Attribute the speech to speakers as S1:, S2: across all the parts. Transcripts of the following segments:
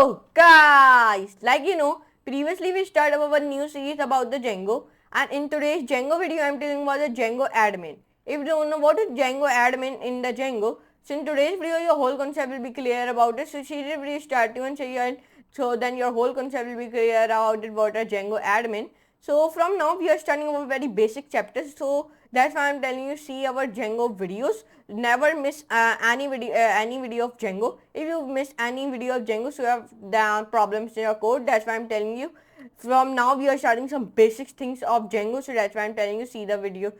S1: So guys, previously we started our new series about the Django, and in today's Django video I'm telling about the Django admin. If you don't know what is Django admin in the Django, so in today's video your whole concept will be clear about it. So see the video start to and so then your whole concept will be clear about it, what a Django admin. So from now we are starting our very basic chapters. So that's why I'm telling you, see our Django videos. Never miss any video of Django. If you miss any video of Django, so you have the problems in your code. That's why I'm telling you. From now we are starting some basic things of Django. So that's why I'm telling you, see the video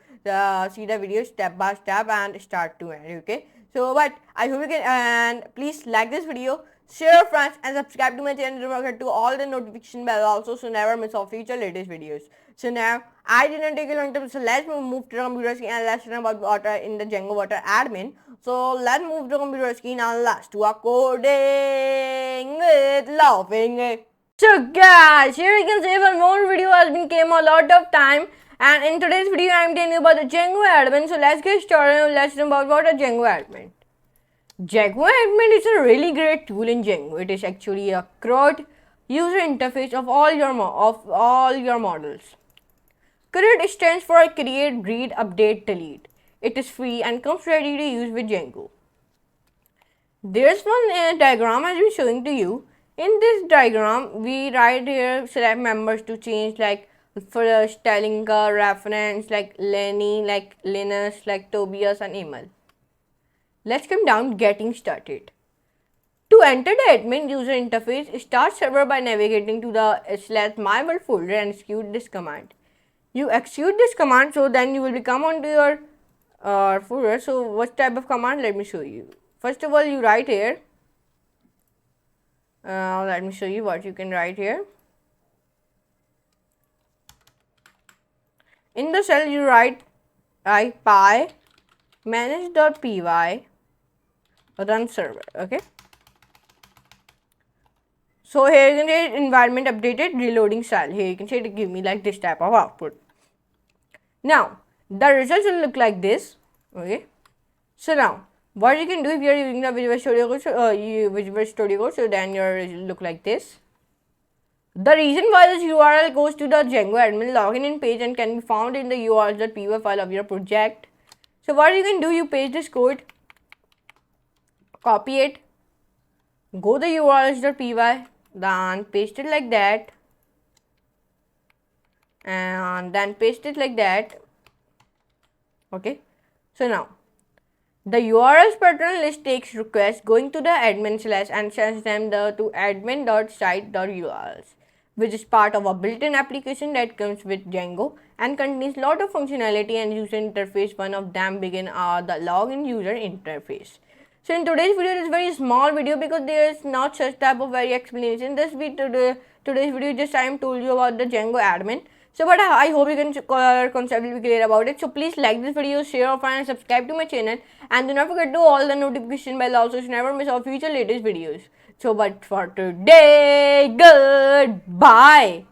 S1: step by step and start to end. Okay. So but I hope you can, and please like this video, share your friends, and subscribe to my channel. Don't forget to all the notification bell also, so never miss our future latest videos. So now I didn't take a long time, so let's move to the computer screen and let's learn about water in the Django water admin. So let's move to the computer screen and let's do a coding with laughing. So guys, here you can see one more video has been came a lot of time, and in today's video I am telling you about the Django admin. So let's get started and let's learn about what a Django admin. Django admin is a really great tool in Django. It is actually a CRUD user interface of all your models. CRUD stands for create, read, update, delete. It is free and comes ready to use with Django. There's one diagram I've been showing to you. In this diagram, we write here select members to change, like for Stalinka, reference, like Lenny, like Linus, like Tobias, and Emil. Let's come down getting started. To enter the admin user interface, start server by navigating to the /myworld folder and execute this command. You execute this command, so then you will come onto your folder. So what type of command? Let me show you. First of all, you write here. Let me show you what you can write here. In the cell, you write py manage.py run server. Okay. So here you can say environment updated reloading style. Here you can say to give me like this type of output. Now the results will look like this. Okay. So now what you can do, if you are using the Visual Studio Code, so then your result look like this. The reason why this URL goes to the Django admin login in page and can be found in the urls.py file of your project. So what you can do, you paste this code, copy it, go the urls.py, then paste it like that, and then paste it like that. Okay. So now the URLs pattern list takes requests going to the admin / and sends them to admin.site.urls, which is part of a built-in application that comes with Django and contains lot of functionality and user interface. One of them begin the login user interface. So in today's video, it is very small video because there is not such type of very explanation. This video, today's video, just I am told you about the Django admin. So but I hope you can concept will be clear about it. So please like this video, share your friends, subscribe to my channel, and do not forget to all the notification bell also, so never miss our future latest videos. So but for today, goodbye.